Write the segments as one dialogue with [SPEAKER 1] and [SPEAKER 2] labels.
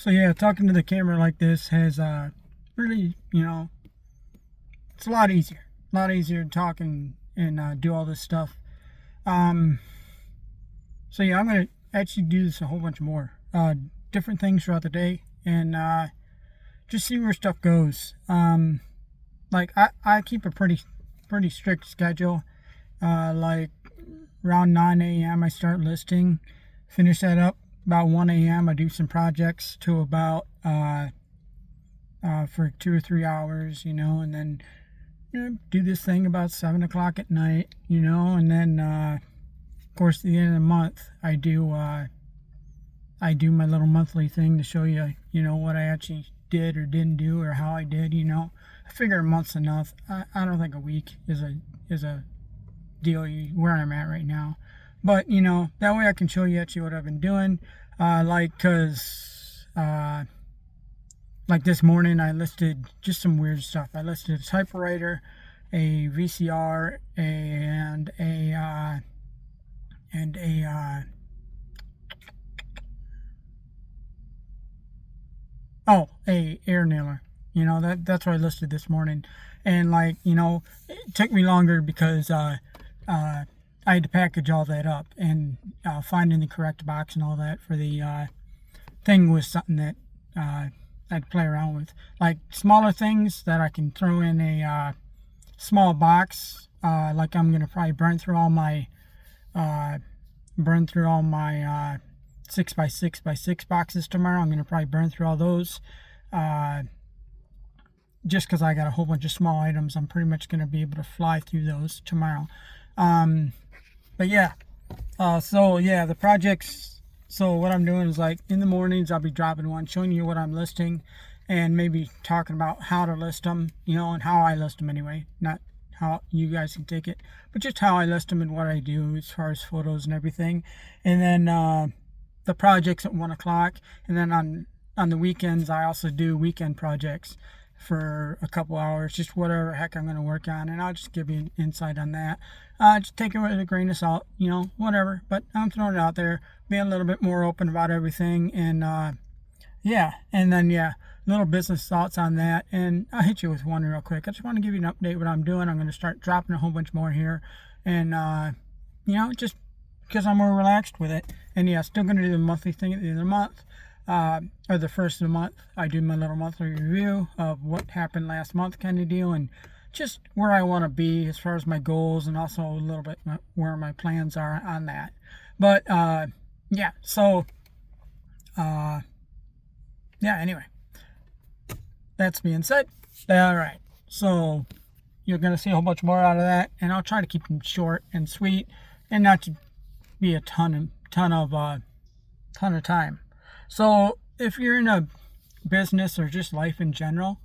[SPEAKER 1] So yeah, talking to the camera like this has really, it's a lot easier. A lot easier to talk and do all this stuff. Um, so yeah, I'm gonna actually do this a whole bunch more, different things throughout the day, and just see where stuff goes. Like I keep a pretty strict schedule. Like around 9 a.m. I start listing, finish that up about 1 a.m. I do some projects to about for 2 or 3 hours, and then do this thing about 7 o'clock at night, and then of course at the end of the month I do my little monthly thing to show you, what I actually did or didn't do or how I did. I figure a month's enough. I don't think a week is a deal where I'm at right now, but that way I can show you actually what I've been doing. Like this morning I listed just some weird stuff. I listed a typewriter, a VCR, and a air nailer. That's what I listed this morning. And it took me longer because I had to package all that up, and finding the correct box and all that for the thing was something that I'd play around with. Like smaller things that I can throw in a small box. Like I'm gonna probably burn through all my 6x6x6 boxes tomorrow. I'm gonna probably burn through all those. Just because I got a whole bunch of small items, I'm pretty much gonna be able to fly through those tomorrow. But yeah, the projects. So what I'm doing is, like, in the mornings I'll be dropping one, showing you what I'm listing, and maybe talking about how to list them, and how I list them anyway. Not how you guys can take it, but just how I list them and what I do as far as photos and everything. And then the projects at 1 o'clock, and then on the weekends I also do weekend projects for a couple hours, just whatever heck I'm going to work on, and I'll just give you an insight on that. Just take it with a grain of salt, whatever, but I'm throwing it out there, being a little bit more open about everything, and little business thoughts on that. And I'll hit you with one real quick. I just want to give you an update what I'm doing. I'm going to start dropping a whole bunch more here, and just because I'm more relaxed with it. And yeah, still going to do the monthly thing at the end of the month. Or the first of the month, I do my little monthly review of what happened last month, kind of deal, and just where I want to be as far as my goals, and also a little bit where my plans are on that. But anyway, that's being said. All right, so you're gonna see a whole bunch more out of that, and I'll try to keep them short and sweet, and not to be a ton of time. So if you're in a business or just life in general,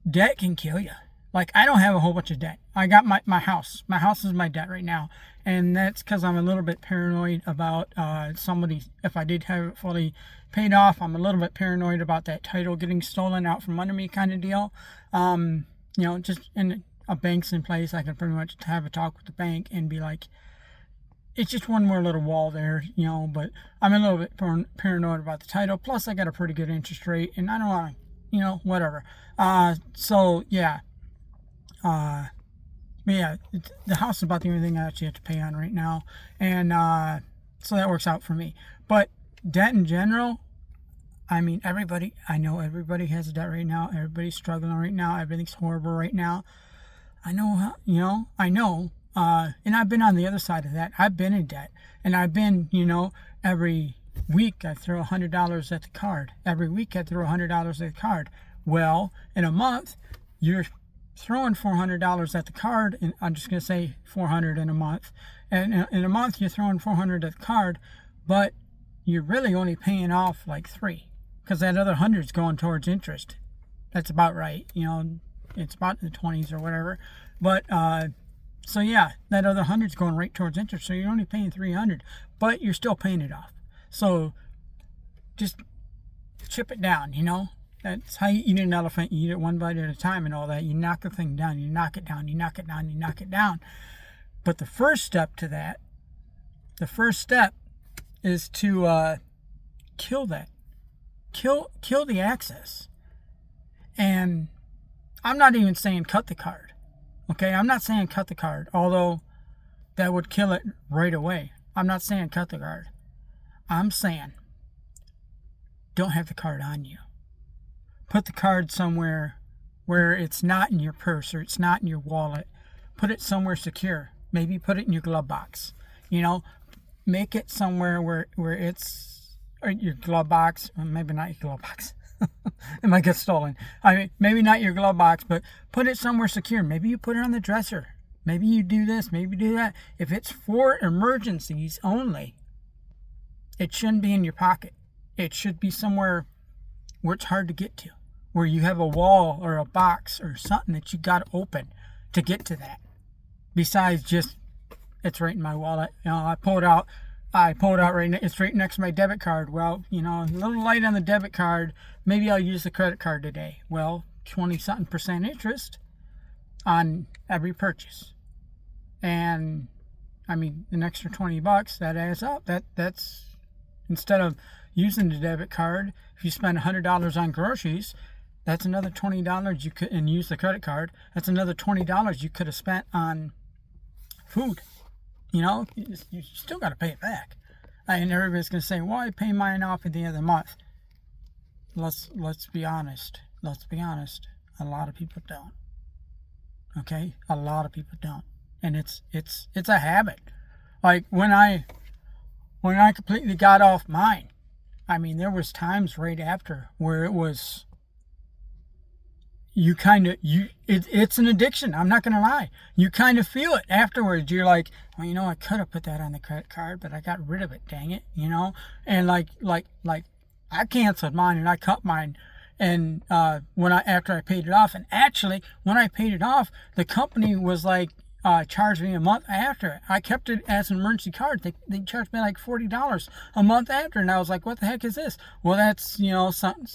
[SPEAKER 1] debt can kill you. Like, I don't have a whole bunch of debt. I got my house. My house is my debt right now. And that's because I'm a little bit paranoid about somebody, if I did have it fully paid off, I'm a little bit paranoid about that title getting stolen out from under me, kind of deal. Just in a bank's in place, I can pretty much have a talk with the bank and be like, it's just one more little wall there, but I'm a little bit paranoid about the title. Plus, I got a pretty good interest rate, and I don't want to, whatever. The house is about the only thing I actually have to pay on right now, and so that works out for me. But debt in general, I know everybody has debt right now. Everybody's struggling right now. Everything's horrible right now. I know, and I've been on the other side of that. I've been in debt, and I've been, every week I throw $100 at the card. Every week I throw $100 at the card. Well, in a month, you're throwing $400 at the card, and I'm just going to say 400 in a month. And in a month, you're throwing 400 at the card, but you're really only paying off like 3, because that other 100 is going towards interest. That's about right. It's about in the 20s or whatever. But, so yeah, that other 100's going right towards interest. So you're only paying 300, but you're still paying it off. So just chip it down, That's how you eat an elephant. You eat it one bite at a time and all that. You knock the thing down. You knock it down. You knock it down. You knock it down. But the first step is to kill that. kill the access. And I'm not even saying cut the card. Okay, I'm not saying cut the card, although that would kill it right away. I'm not saying cut the card. I'm saying don't have the card on you. Put the card somewhere where it's not in your purse or it's not in your wallet. Put it somewhere secure. Maybe put it in your glove box. Make it somewhere where it's or your glove box. Or maybe not your glove box. It might get stolen. I mean, maybe not your glove box, but put it somewhere secure. Maybe you put it on the dresser. Maybe you do this. Maybe you do that. If it's for emergencies only, it shouldn't be in your pocket. It should be somewhere where it's hard to get to, where you have a wall or a box or something that you got to open to get to that. Besides just, it's right in my wallet. I pull it out right now. It's right next to my debit card. Well, a little light on the debit card. Maybe I'll use the credit card today. Well, 20-something% interest on every purchase. And, an extra $20, that adds up. That's, instead of using the debit card, if you spend $100 on groceries, that's another $20 you could, and use the credit card, that's another $20 you could have spent on food. You still got to pay it back. And everybody's going to say, well, I pay mine off at the end of the month. Let's be honest. A lot of people don't. Okay? A lot of people don't. And it's a habit. Like when I completely got off mine, there was times right after where it was, it's an addiction. I'm not going to lie. You kind of feel it afterwards. You're like, well, I could have put that on the credit card, but I got rid of it. Dang it. And like I canceled mine and I cut mine. And after I paid it off, and actually when I paid it off, the company was like, charged me a month after. I kept it as an emergency card. They charged me like $40 a month after, and I was like, what the heck is this? Well, that's, something,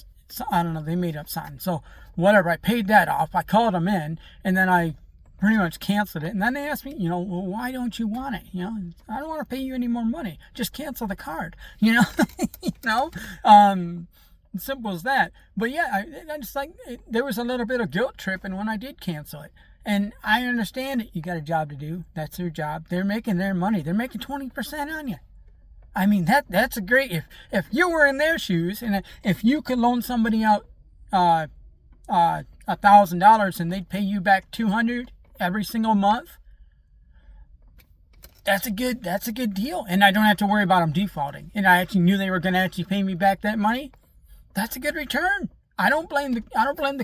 [SPEAKER 1] I don't know, they made up something. So whatever, I paid that off. I called them in, and then I pretty much canceled it. And then they asked me, well, why don't you want it? I don't want to pay you any more money. Just cancel the card. Simple as that. But yeah, I just like, there was a little bit of guilt tripping when I did cancel it. And I understand it. You got a job to do. That's their job. They're making their money. They're making 20% on you. That's a great, if you were in their shoes, and if you could loan somebody out $1,000 and they'd pay you back $200 every single month, that's a good deal. And I don't have to worry about them defaulting. And I actually knew they were going to actually pay me back that money. That's a good return. I don't blame the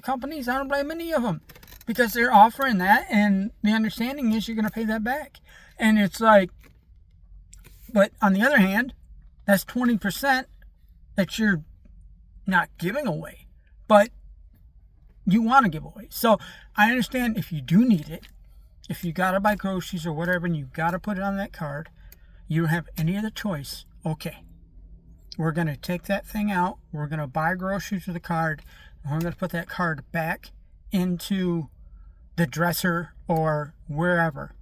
[SPEAKER 1] companies. I don't blame any of them. Because they're offering that, and the understanding is you're going to pay that back. And it's like, but on the other hand, that's 20% that you're not giving away, but you want to give away. So I understand if you do need it, if you got to buy groceries or whatever, and you got to put it on that card, you don't have any other choice. Okay, we're going to take that thing out. We're going to buy groceries with the card. And we're going to put that card back into the dresser or wherever.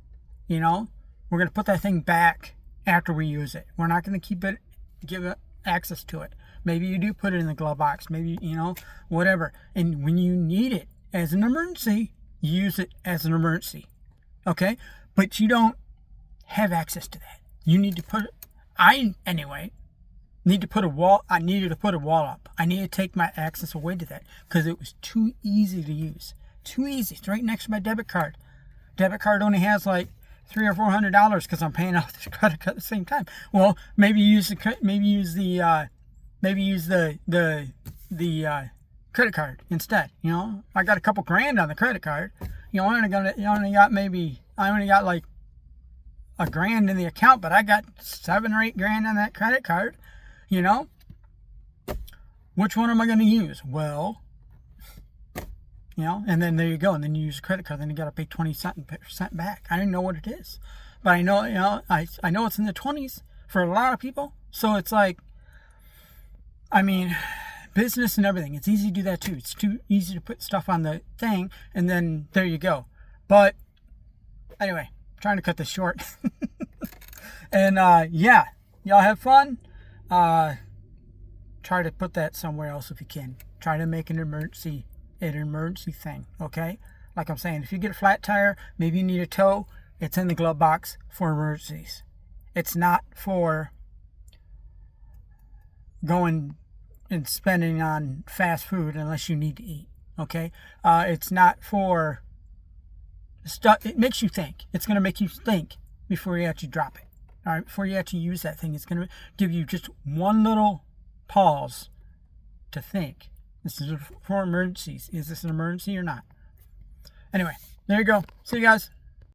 [SPEAKER 1] We're going to put that thing back after we use it. We're not going to give it access to it. Maybe you do put it in the glove box. Maybe, whatever. And when you need it as an emergency, you use it as an emergency. Okay? But you don't have access to that. You need to needed to put a wall up. I needed to take my access away to that because it was too easy to use. Too easy. It's right next to my debit card. Debit card only has like $300 or $400 because I'm paying off the credit card at the same time. Well, maybe use the credit card instead. I got a couple grand on the credit card. I only got like a grand in the account, but I got 7 or 8 grand on that credit card. Which one am I going to use? Well, and then there you go. And then you use a credit card. Then you got to pay 20% back. I don't know what it is, but I know, I know it's in the 20s for a lot of people. So it's like, business and everything. It's easy to do that too. It's too easy to put stuff on the thing and then there you go. But anyway, trying to cut this short. And yeah, y'all have fun. try to put that somewhere else if you can. Try to make an emergency thing, okay? Like I'm saying, if you get a flat tire, maybe you need a tow, it's in the glove box for emergencies. It's not for going and spending on fast food unless you need to eat, okay? It's not for stuff. It makes you think. It's going to make you think before you actually drop it. All right, before you actually use that thing, it's going to give you just one little pause to think. This is for emergencies. Is this an emergency or not? Anyway, there you go. See you guys.